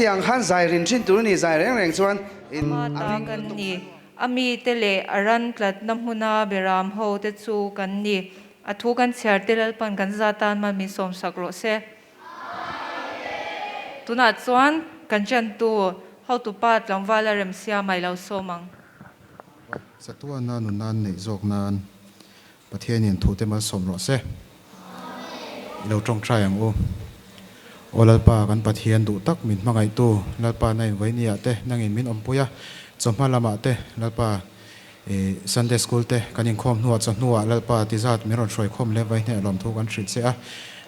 thiang khan zai rin chin tur ni zai reng reng chuan in ta kan ni ami tele aran tlat namhuna beram ho te chu kan ni athu kan chhiar telal pan kan zatan ma mi som sakro se tuna chuan kan chan tu ho tu pat langwala rem sia mai lo somang satua na nu nan nei zok nan pathian in thu te mal som ro se lo trong trai ang o olalpa kan pathian du tak min mangai tu lalpa nai voinia te nangin min ompuya chomma lama te lalpa Sunday school te kanin khom nuwa chnuwa lalpa tizat miron roi khom le vai ne lom thu kan thrit se a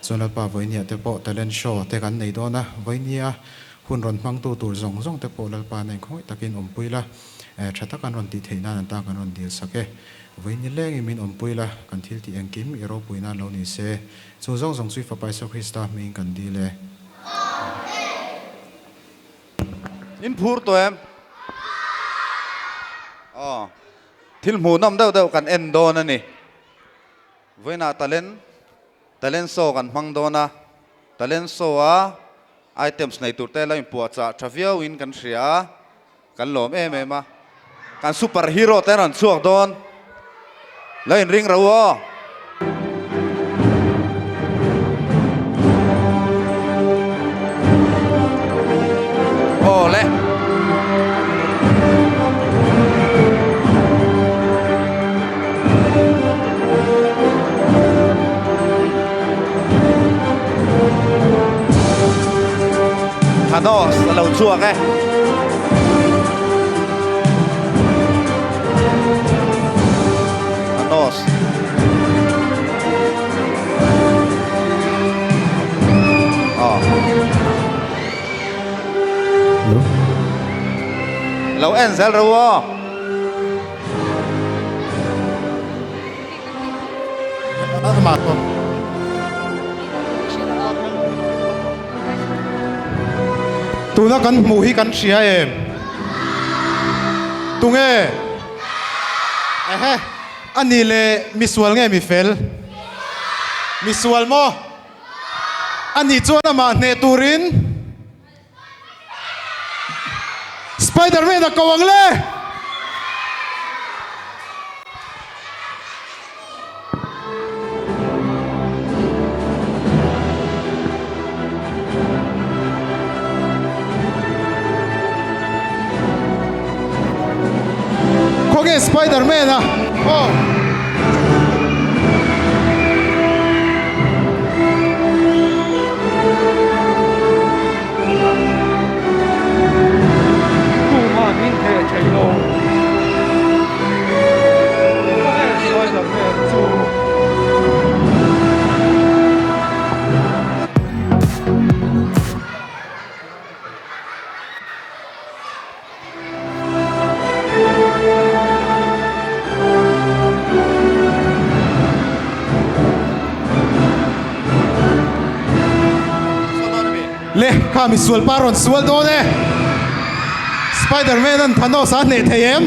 chon lalpa voinia te po talent show te kan nei dona voinia hun ron mang tu tur zong zong te po lalpa nei khoi takin ompuila thata kan ron ti theina nan ta kan ron dil sake voini leng min ompuila kan thil ti engkim ero puina lo ni se chu zong zong chui fa paiso krista min kan dile in phur to em thil mu nam deuh deuh kan en don ani voina talent so kan mang dona talent so a items nei tur te la in puwa cha thavia win kan hria kan lom em em a kan superhero te ran chuak don la in ring rawo ole Thanos lâu chuộc ấy Thanos lâu en zel rồi mà to tu na kan mu hi kan thria em tu nge ani le miswal nge mi fel miswal mo ani chuan ma ne turin Spider-Man a kawang le Spider-Man à le kami sual paron sual done Spider-Man an Thanos a ne theyem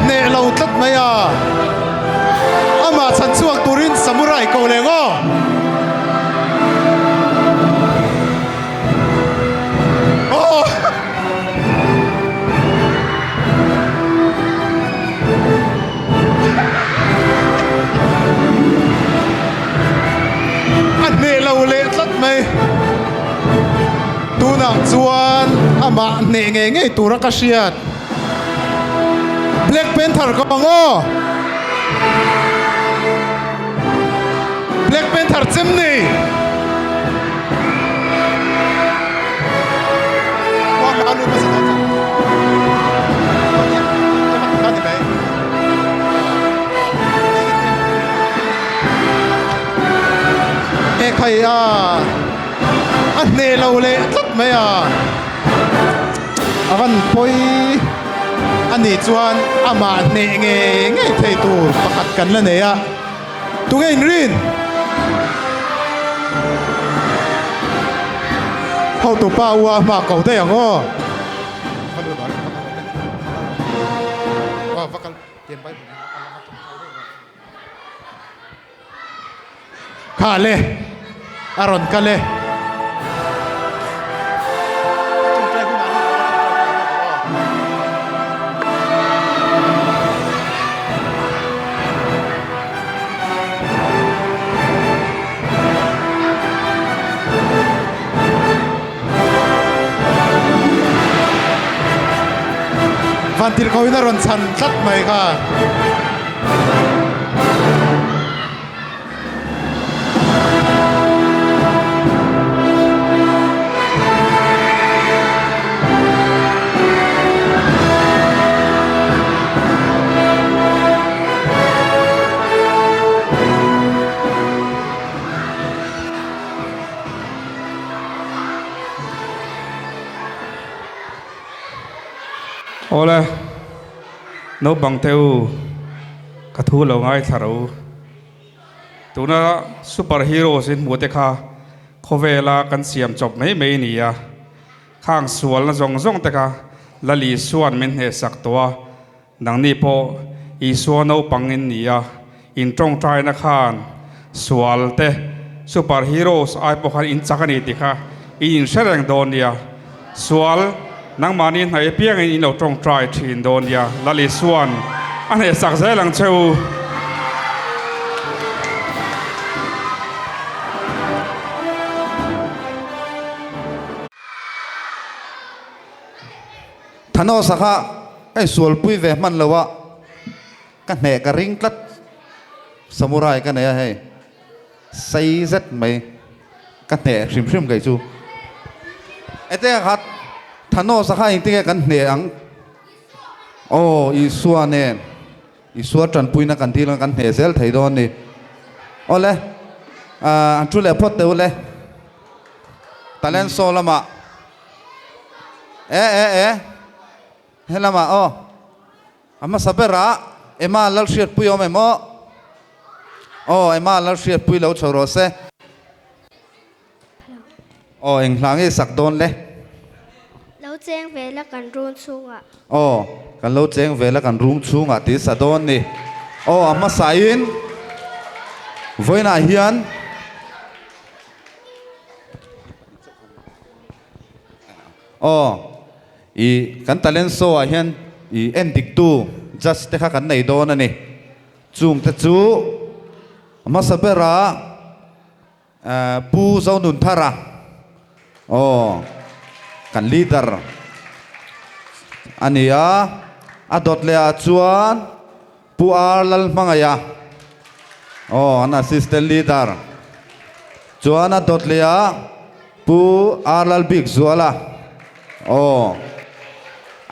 ne lo tlat mai a ama chan chuak turin samurai ko lengo tu nang chuan ama ne nge tura ka hriat Black Panther ko ngo Black Panther chem ni wa ma lu pa sa ta ka ni bai e khai a anh nè lâu lệ rất mấy à anh poi anh đi chuan ama nè nghe thấy tu phát cần là nè à tu nghe rin hậu tu pa wa mà cầu thế à ngô phát khá lệ aron cả lệ van til khoi na ron chan tlat mai kha Ola no bang teu ka thu lo ngai tharo tuna superhero sin mute kha khovela kan siam chop mai mai ni ya khang sual na zong zong te kha lali suan men he sak towa nang ni po i suano pangin ni ya in tong trai na khan sual te superheroes ai po khan in chakani ti kha in sereng don ya sual nang manin hai piang in lo tong trai thin don ya lali suan an he sak zai lang cheu thano sakha ai sual pui ve man lawa ka ne ka ring tlat samurai ka ne hai sai zet mai ka ne shim shim gai chu ete khat thano sakha in tinge kan ne ang o i suwa ne i suwa tran pui na kan thil kan ne sel thei don ni ole an tu le phot te ole talent so lama e helama o ama sabera ema lal shiat pui o me mo o ema lal shiat pui lo choro se o eng hlang e sak don le Lâu chén về là cần run xuống ạ. o kan lo cheng ve la kan room chunga ti sa don ni o ama sain voina hian o i kan talent so a hian i endik tu just te kha kan nei don ani chung te chu ama sabera pu zo nun thara o kan leader ania adot le a chuan pu ar lal mangaya o an assistant leader chuan adot le a pu ar lal big zuala o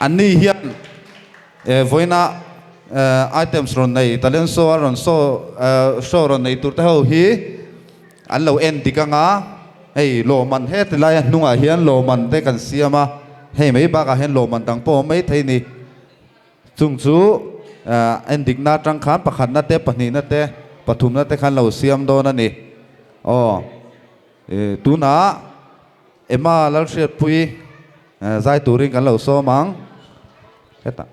ani hian voina items ron nei talent so ron so show ron nei tur te ho hi an lo en tikanga hey lo man het lai nunga hian lo man te kan siama hey mai ba ka hen lo man tang po mai thei ni chung chu endik na tang khan pakhat na te pani na te pathum na te khan lo siam do na ni o tu na ema lal shiat pui zai turing kan lo so mang heta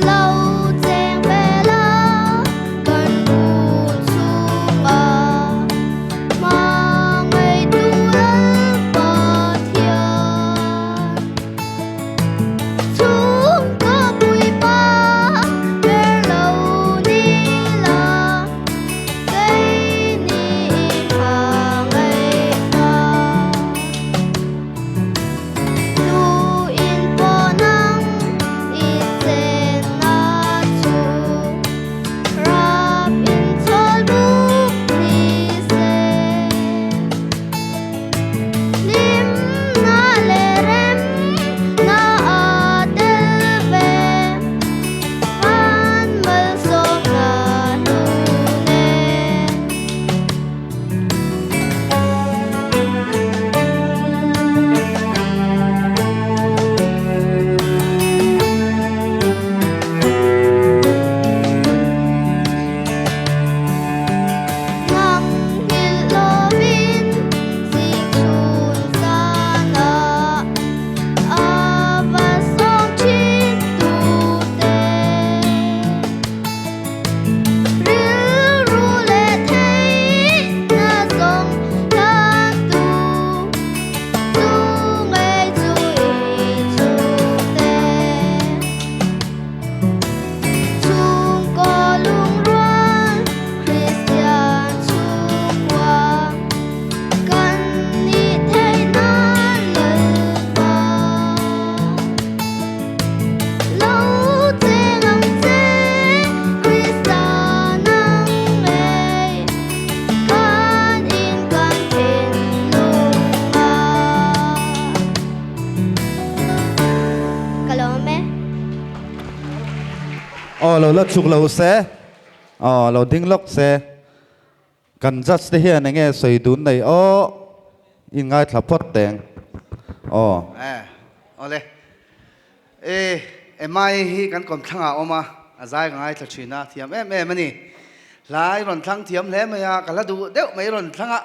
Lâu chén về là cần run xuống ạ. Mà ngày lo la chuk lo se lo ding lok se kan judge te hian nge soi dun nei in ngai thla phot teng ole mai hi kan kom thanga oma azai ngai thla china thiam mani lai ron thlang thiam hle maya kala du deuh mai ron thlanga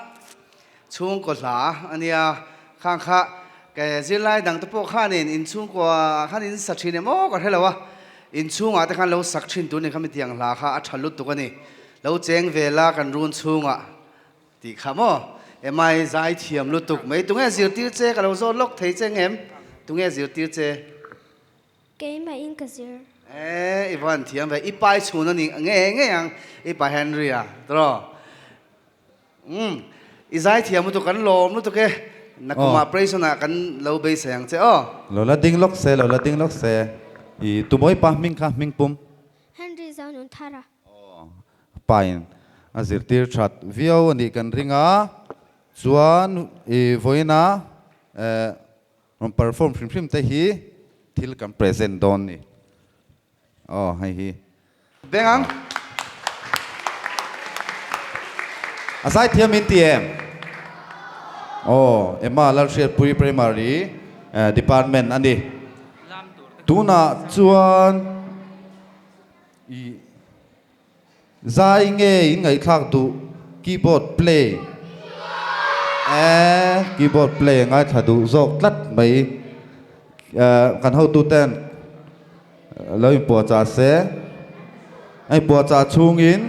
chung ko hla ania khang kha ke zilai dang te po khanin in chung ko khanin sachine mo ko helawa in chunga te khan lo sakchin tu ni khami tiang hla kha a thalut tu kani lo cheng vela kan run chunga ti khamo mai zai thiam lutuk mai tunge zir tir che ka lo zo lok thei cheng em tunge zir tir che Cái mà in cái gì? Ivan thiam ve ipai chuna ni nge yang ipai Henry à tro izai thiam tu kan lom lu tu ke nakuma praise na kan lo be sayang che lo la ding lok se I tu moi pa ming kha ming pum Henry giao nón thara. pain azir tir that vio ni kan ringa chuan voina perform film te hi thil kan present don ni hay hi bengang asai thiam in tiem ema lal share puri primary department ani tuna chuan zai nge in ngai khak du keyboard play keyboard play ngai thadu zok tlat mai kan ho tu ten loi po cha se ai po cha chung in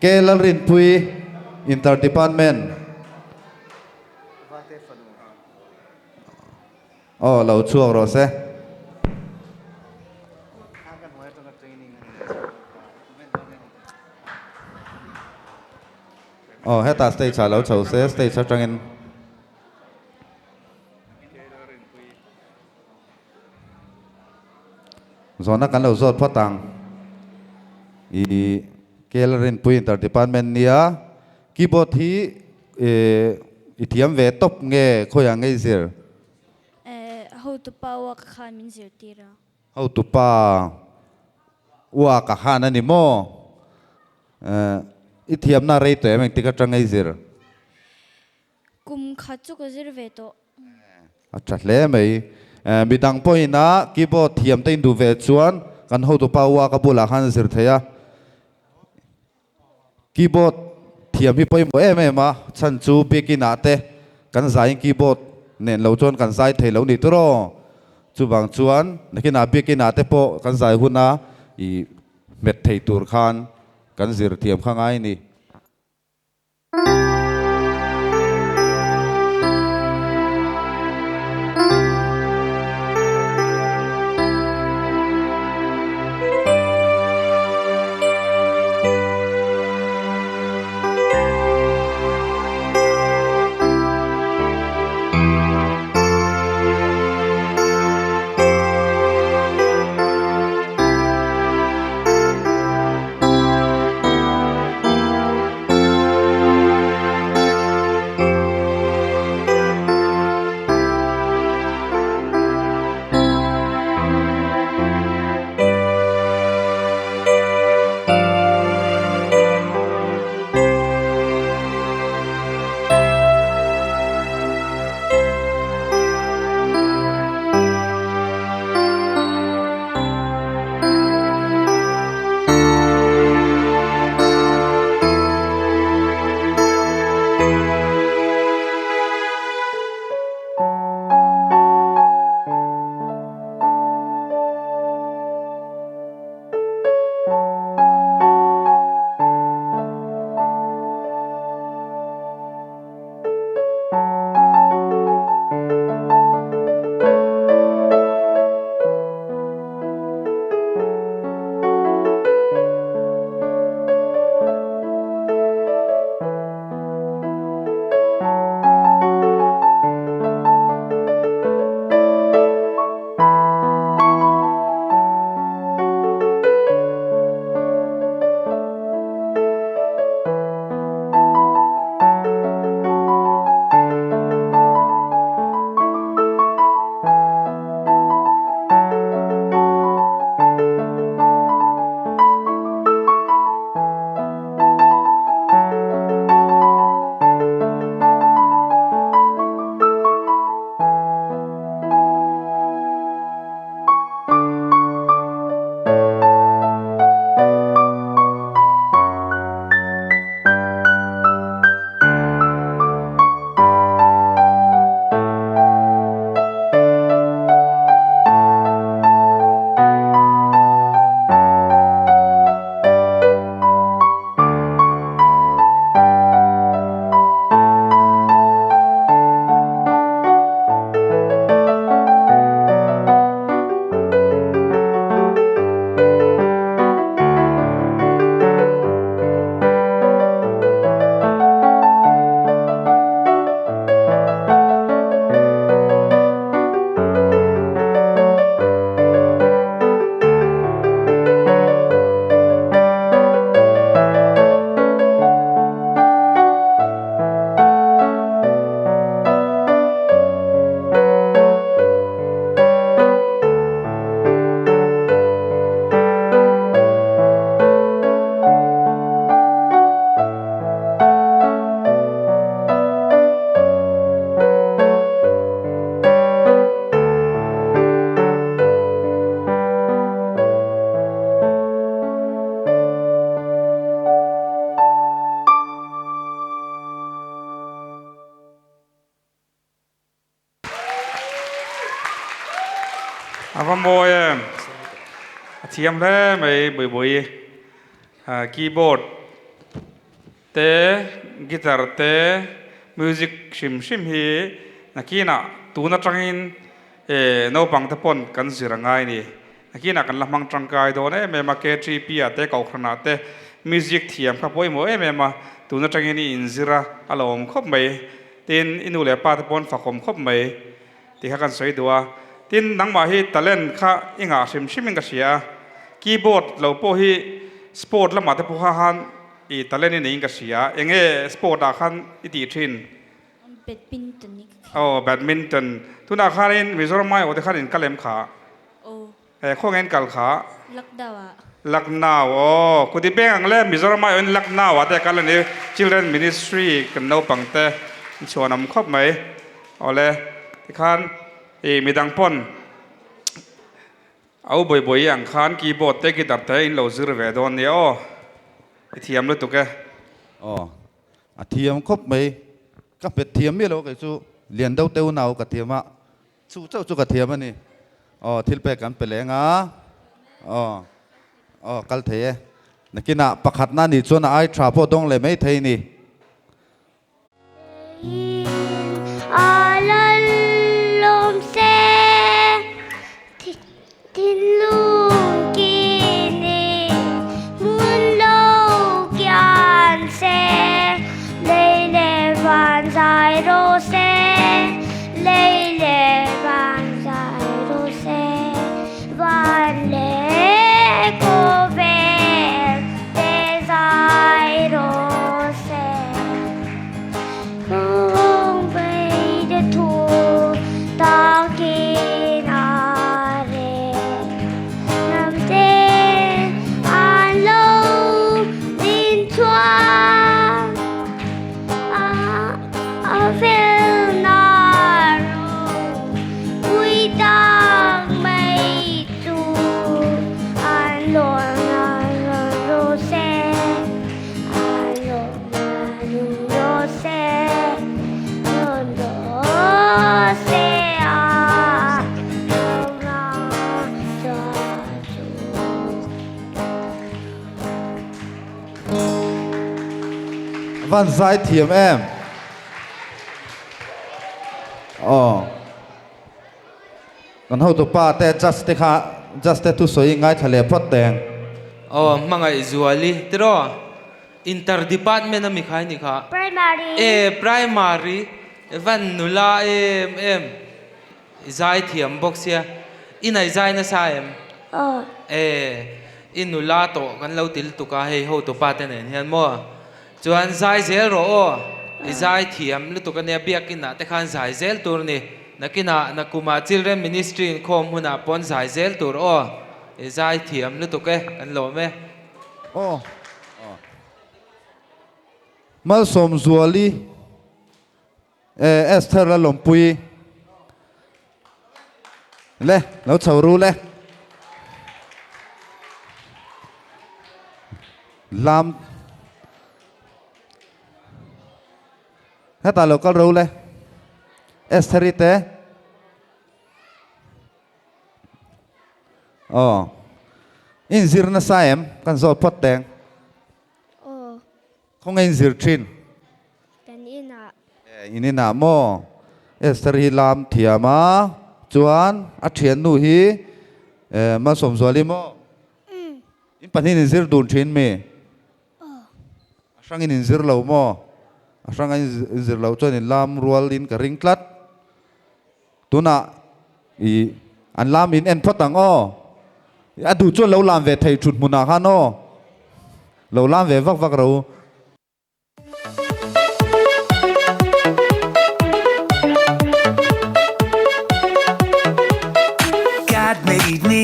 ke lal rin pui inter department lo chuak ro se heta stage cha lo chau se stage cha tangin zona kan lo zot phatang kelerin pui inter department nia keyboard hi ithiam ve top nge khoya nge zir Hậu tụ bao các khán min zir tira. how to pa wa ka khana ni mo ithiam na rei to emeng tika tang nge zir Kum khát chú cái zir về to. acha hle mai bidang poina keyboard thiam te indu ve chuan kan how to pa wa ka bula khan zir theya keyboard thiam hi poi mo ma chan chu bekina te kan zai keyboard nen lo chon kan zai thei lo ni tro chu bang chuan nakina bekina te po kan zai huna I met thei tur khan kan zir thiam khangai ni môi em thiam le mấy bụi bụi keyboard te guitar te music sim sim hi nakina tuna tangin no pang tapon kan zirangai ni nakina kan lamang tangkai do ne me ma ke tri pia te kau khana te music thiam kha poi mo em ma tuna tangin inzira alom khop mai tin inu le pa tapon fakom khop mai ti kha kan soi duwa tin nang ma hi talent kha inga sim sim inga sia keyboard lo po hi sport la ma te po han i talent ni inga sia enge sport a khan iti thin badminton oh badminton tuna kharin mizoram mai o te kharin kalem kha oh khongen kal kha lakdawa Lucknow oh kudi beng le mizoram mai on Lucknow ate kalani children ministry kan no pangte chonam khop mai ole ti khan e midang pon au boi boi ang khan keyboard te guitar te in lo zir ve don ni o thiam lu tu ke thiam khop mai các biệt thiam mi lo cái chú liền đâu teu nào cả thiam á chú cháu chú cả thiam anh thil pe kan pe le nga kal the nakina pakhat na ni chona ai trapo dong le mai thei ni Alalom se tin lung kini mun lo kyan se lei le van zai ro se lei le van zai ro se van le ko ve te zai ro se không về để thu ta kia nare nằm trên an lâu in choa về naro vui đang mây tu an lo naro se an lo se van zai thiam em kan ho to pa te just te tu soi ngai thale phot teng mangai zuali tro interdepartment na mikhai ni kha primary primary van nula em zai thiam box ya inai zai na sa em in nula to kan lo til tu ka hei ho to pa te nen hian mo chuan zai zel ro zai thiam lu tu kan ya biak in na te khan zai zel tur ni nakina nakuma children ministry in khom huna pon zai zel tur zai thiam lu tu ke kan lo me mal som zuali Esther la lompui le lo chau ru le lam hata lo kal ru le Esther te in zir na saem kan zol pot teng không in zir trin kanina ini na mo Esther hi lam thiama chuan a thian nu hi ma som zuali mo in panin in zir dun thin me sang in zir lo mo sang in zir lo chuan in lam rual in ka ring tlat tuna i an lam in en photang a du chuan lo lam ve thei thut muna khan lo lam ve vak vak ro God made me,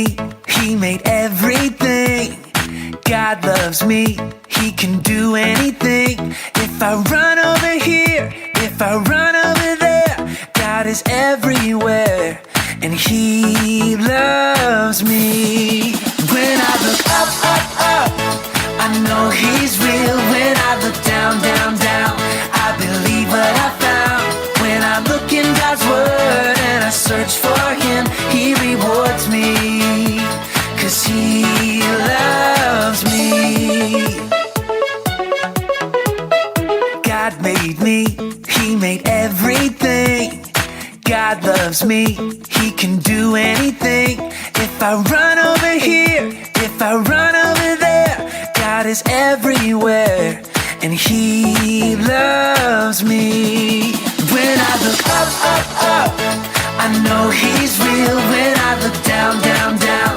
He made everything. God loves me, He can do anything. If I run over here, if I run over there, God is everywhere, and He loves me. When I look up, up, up, I know He's real. When I look down, down, down, I believe what I found. When I look in God's Word and I search for Him, He rewards me. loves me. God made me, He made everything. God loves me, He can do anything. If I run over here, if I run over there, God is everywhere, and He loves me. When I look up, up, up, I know He's real. When I look down, down, down,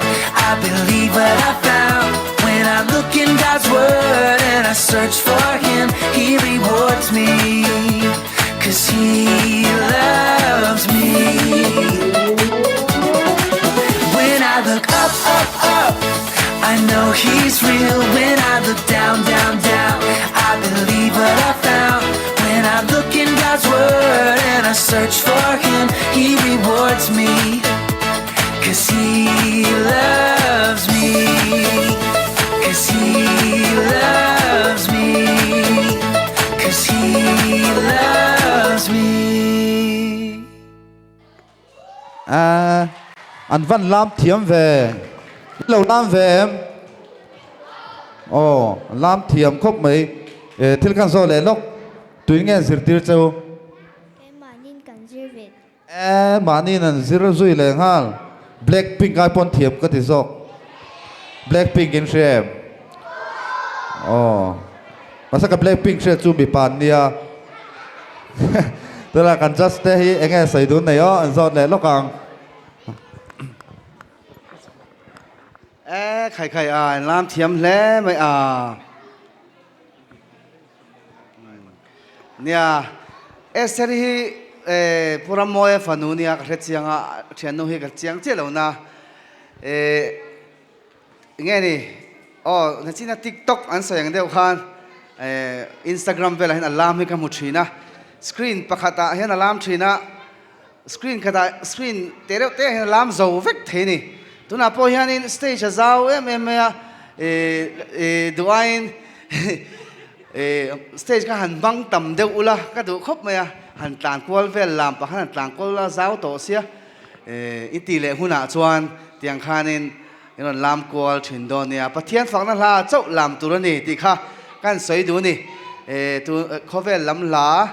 I believe what I found. When I look in God's Word and I search for Him, He rewards me, 'cause He loves me. When I look up, up, up, I know He's real. When I look down, down, down, I believe what I found. When I look in God's Word and I search for Him, He rewards me, 'cause He loves me, 'cause He loves me, 'cause He loves me. An văn lam thiam về lâu lam về em lam thiam khóc mấy thil kan zo le lok tui nghe zir tir châu Cái mà nhìn cảnh dư Việt. mani nan zir zui le hal Blackpink ai pon thiam ka ti zok Blackpink in share masa ka Blackpink share chu bi pan nia tức là kan just te hi enge sai dun nei an zot le lokang khai làm thiếm lẽ mày nia eseri pura moe fanu nia cái chiang thian no hi cái chiang che lo na nghe đi na china TikTok an sayang deu khan Instagram vela hin alarm hi ka mu thina screen pakhata hin alarm thina screen khata screen tereu te hin alarm zo vek the ni tuna po hianin stage zau em ya duain stage ka han bang tam deuh ula ka du khop maya han tlan kwal vel lam pa han tlan kwal la zau to sia iti le huna chuan tiang khanin iron lam kwal thin don nia pathian fakna la chau lam turani ti kha kan soi du ni tu khovel lam la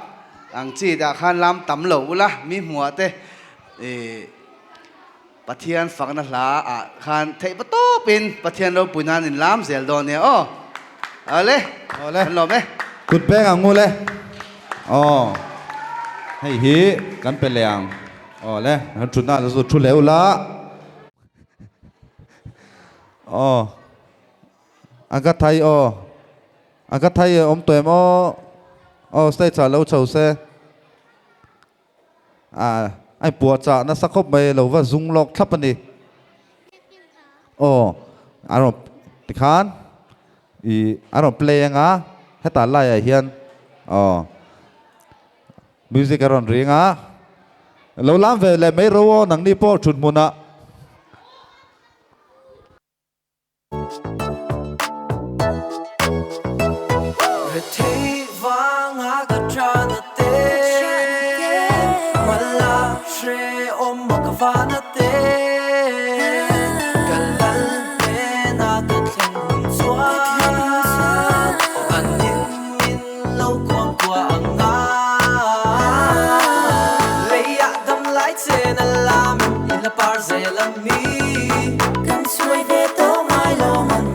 ang chi da khan lam tam lo ula mi hmuah te pathian fakna la khan thei pa to pin pathian lo punan in lam zel don nia ale kan lo me cút bé ngang ngu le hay hi kan pe leang le han chut na zo chu leu la aga thai om toem stay cha lo chau se ai pu cha na sakhop mai lo wa zung lok thap ani aro tikhan aro play nga heta lai hian music aron ringa lo lam ve le mai ro nang ni po chut muna Kan suy về tố mai lo man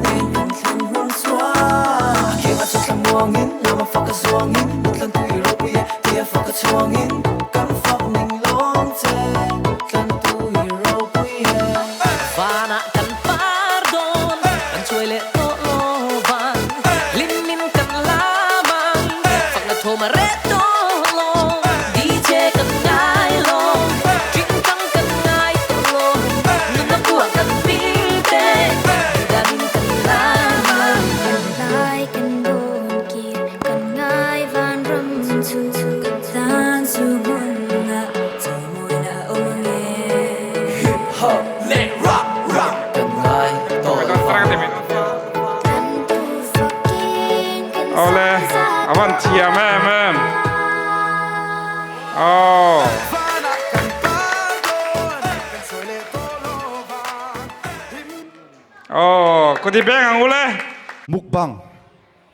có đi beng ang ule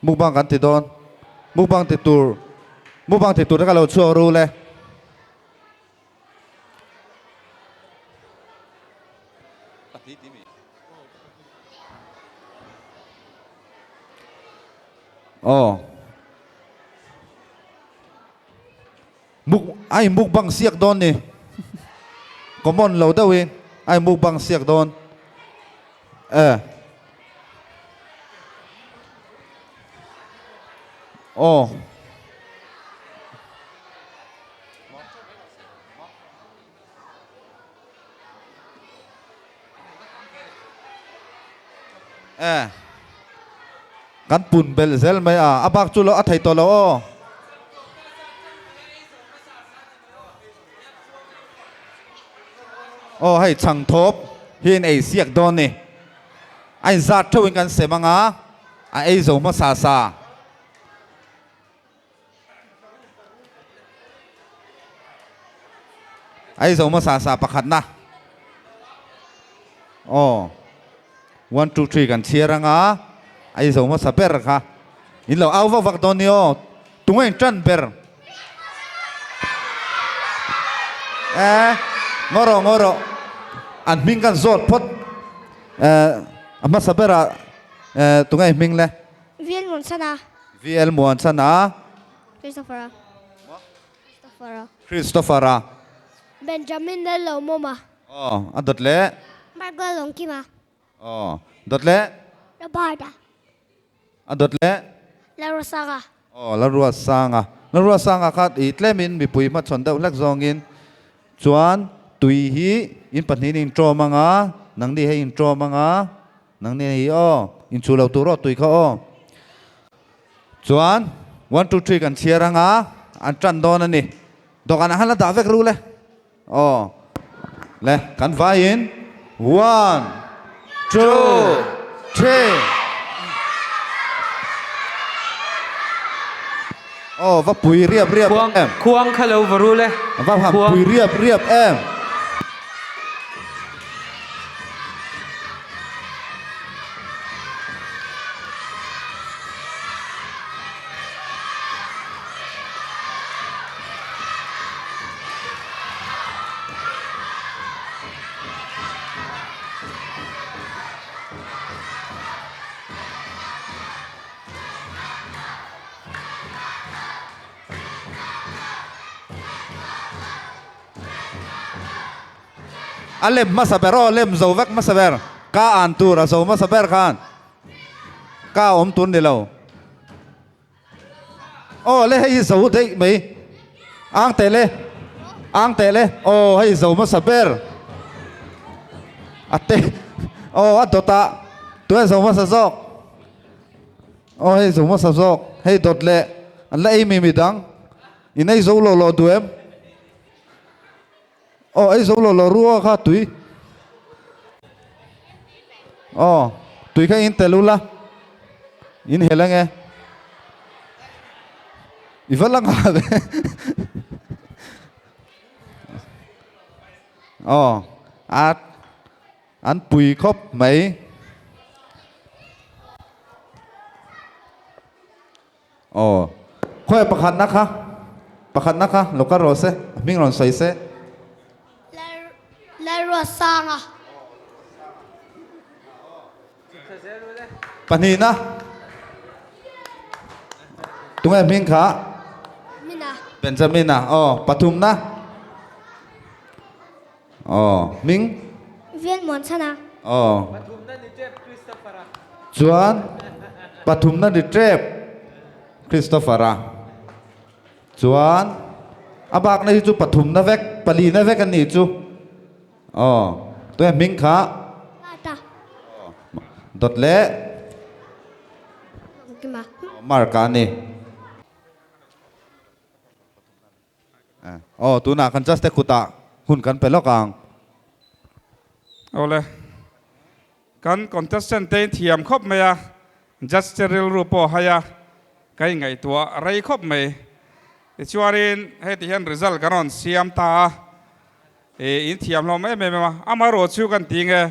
mukbang kan ti don mukbang ti tur ka lo chu ru le ai mukbang siak don ni common lo đâu in ai mukbang siak don kan pun bel zel mai abak chu lo a thai to lo hay chẳng thốp hiền ấy siết đòn nè anh giặt cho anh kan se manga ai zo ma sa ai zo ma sa pakhat na 1 2 3 kan chia ranga ai zo ma sa per kha in lo au vak don ni tung anh chan per ngoro an ming kan zot phot ama sa pera tung anh ming le VL muan sana Christopher Benjamin le lo moma adot le Margot long kima dot le Roberta adot le la rosaga la ruwa sanga khat i tlemin mi pui ma chon deuh lek zongin chuan tui hi in pahnin in tro manga nang ni he in tro manga nang ni hi in chu lo tu ro tui kha chuan 1 2 3 kan chiaranga an tran don ani dokan han la da vek ru le le kan vai in 1 2 3 va pui riap em khuang khalo varu le va ham pui riap em alem masaber lem zovak masaber ka antura zo masaber khan ka om tun dilo le hay zo dei mai ang tele hay zo masaber ate adota tu zo masazok hay zo masazok hay dotle alla ei mi midang inai zo lo duem ấy giống lo rùa kha tui tui kha in telula in helang e ivala nga de an pui khop mai khoi pakhat na kha lokar rose ming ron sai se la rosaga panina tungai ming kha mina Benjamin pathum na ming viên muan sana chuan pathum na di trep Christopher chuan abak na chu pathum na vek pali na vek ani chu tôi ming kha dot le marka ni tu na kan just kuta hun kan pelokang ole kan contestant te thiam khop me ya just steril rupo haya kai ngai tua rai khop me chuarin he ti hian result karon siam ta in thiam lo me ma amaro chu kan ting e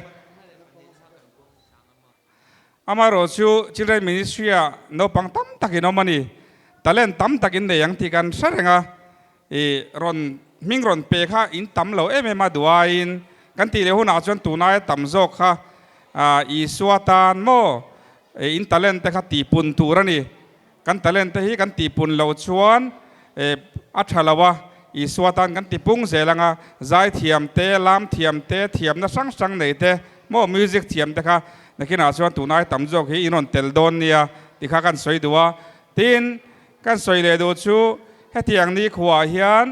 อามาโรชูจิลเรนมินิสทรีอะโนปังตั้มตักินอมันนี่ตะเล่นตั้มตักินเดียงที่กันเสร็จงะรอนมิงรอนเปค่ะอินตั้มเรามาดูอินกันตีเลหุนาจวนตูนายตั้มจอกค่ะอีสวตานโมอินตะเล่นแต่ค่ะตีปุนตูรันนี่กันตะเล่นแต่ฮีกันตีปุนเราชวนอัชลาวะอีสวตานกันตีปุงเสลังะใจเทียมเตลามเทียมเตเทียมนะสังไหนเตโมมิวสิกเทียมแต่ค่ะนักกินอาชวนตูนายตั้มจอกฮีอินอนเตลโดนเนี่ยที่ข้ากันสวยดูว่าทีนกันสวยเลยดูชูให้ที่อย่างนี้ขวาเฮียน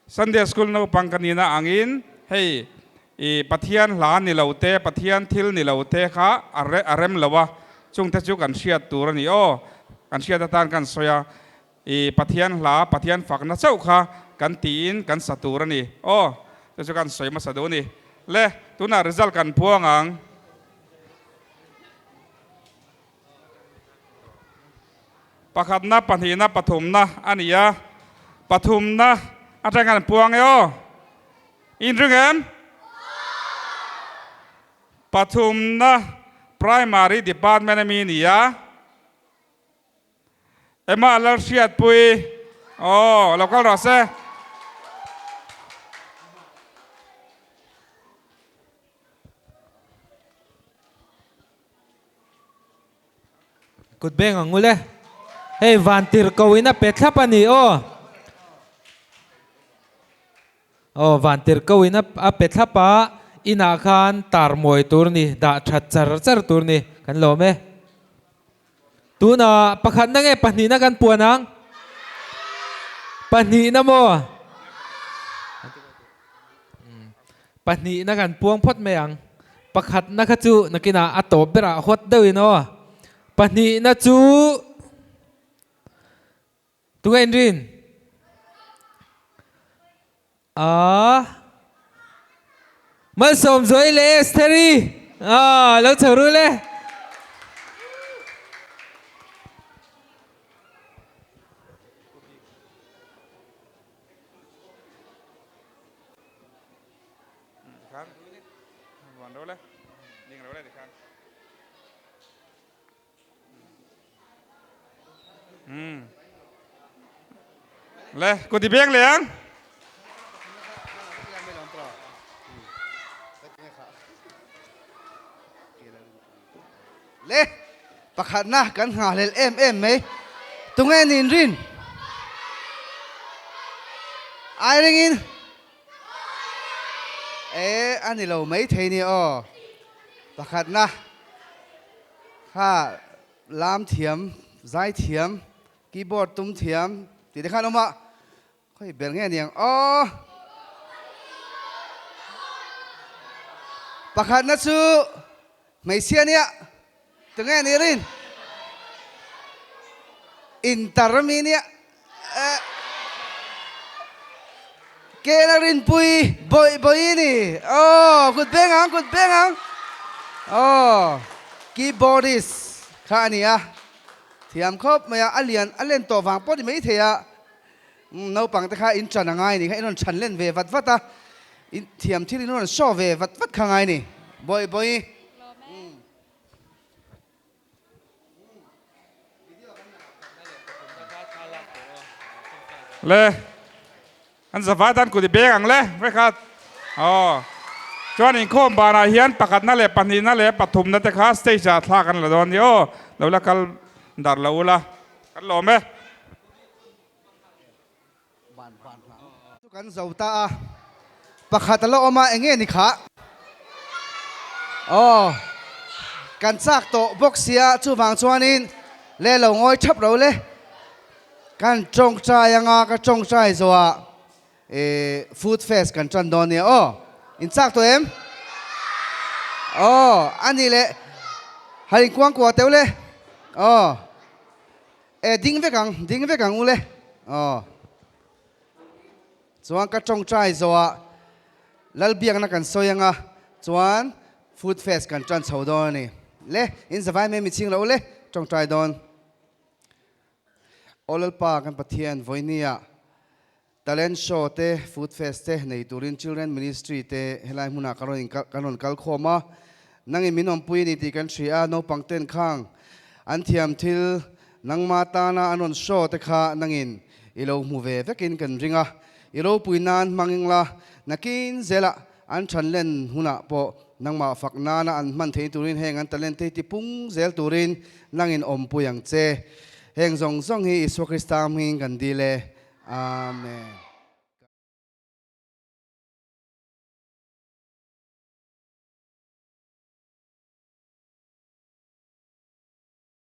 Sunday school no pangkanina angin hey pathian hlan ni lote pathian thil ni lote kha arem lawa chung te chu kan hriat tur ani o kan hriat atan kan soya pathian hla pathian fakna chau kha kan tin kan satur ani o te chu kan soi ma sadu ni le tuna result kan puangang pakhatna panhina pathumna ania pathumnaอาจารย์กันพวงเอออินรึงเอ็มปฐุมนะ primary department มีนี่ยะเอ็มมาเราเชียดปุยโอ้เราก็รอเซ่กุดเบงงูเลยเฮ้ยวันติร์กวินะเป็ดขับอันนี้โอ้วันติร์กวินะเป็ดขับปะอินาคารตารมวยตัวนี้ด่าชัดจรตัวนี้กันโลเมตัวน่ะประคันนั่งไงปันนี้นักกันปวนังปันนี้นะโมปันนี้นักกันปวงพดเมียงประคันนักจูนักกินอาตบเบระหดเดวินอปันนี้นักจูตัวเอ็นรินมาสมสวยเลยสเตอรี่แล้วเธอรู้เลยเลยกูตีเบียงเหลียงเล่ประคันนะกันหาเลเอ็มไหมตรงนี้นินรินไอ้เรื่องอันนี้เราไม่เทนี่ประคันนะข้าลามเทียมใจเทียมคีย์บอร์ดตุ้มเทียมตีได้ข้าน้องมาค่อยเบลเงี้ยเนี่ยประคันนะซูไม่เสียเนี่ยตรงนี้นี่รินอินเตอร์มีเนี่ยเกนารินปุยบอยนี่กุดเบงอังคีย์บอร์ดิสข้านี่เทียมครบมาอันเลียนตัววางปอดไม่เทียน้องปังแต่ข้าอินจันง่ายนี่ข้าอินฉันเล่นเววัดเทียมที่นี่นนชอบเววัดข้างไงนี่บอยเลยอันสภาพท่านกูจะเบงเลยไม่ครับจวนอินโคมบานาเฮียนประกาศนั่นแหละปันนี้นั่นแหละปฐุมนั่นแต่ข้าสเตชันท่ากันละตอนนี้เราละกันดาร์เราละกันหล่อไหมทุกคนเจ้าตาประกาศเราออกมาเงี้ยนี่ค่ะกันซากโตบกเสียชูฟังชวนินเล่เราง่อยชับเราเลยกันจงใจยังกันจงใจจัวฟู้ดเฟสกันจันโดนเนี่ยอินซักตัวอันนี้เลยให้กว้างกว่าเท่าเลยดิ้งไปกังอูเลยจวนกันจงใจจัวลัลเบียงนักกันโซยังจวนฟู้ดเฟสกันจันชาวโดนนี่เลยอินสบายไม่มีชิงเราเลยจงใจโดนโอลล์ปากันปะเทียนวันนี้talent show เต้ food fest เต้ในตูริน children ministry เต้เฮลัยมุนักการนกัลโคมา nangin minom pui ni ti kan thria no pangten khang an thiam thil nangma ta na anon show te kha nangin ilo mu ve vekin kan ringa ilo puinan mangingla nakin zela an thanlen huna po nangma fakna na an man thei turin heng an talent te ti pung zel turin nangin om puyang che heng zong zong hi Isu Krista ming kan dile amen.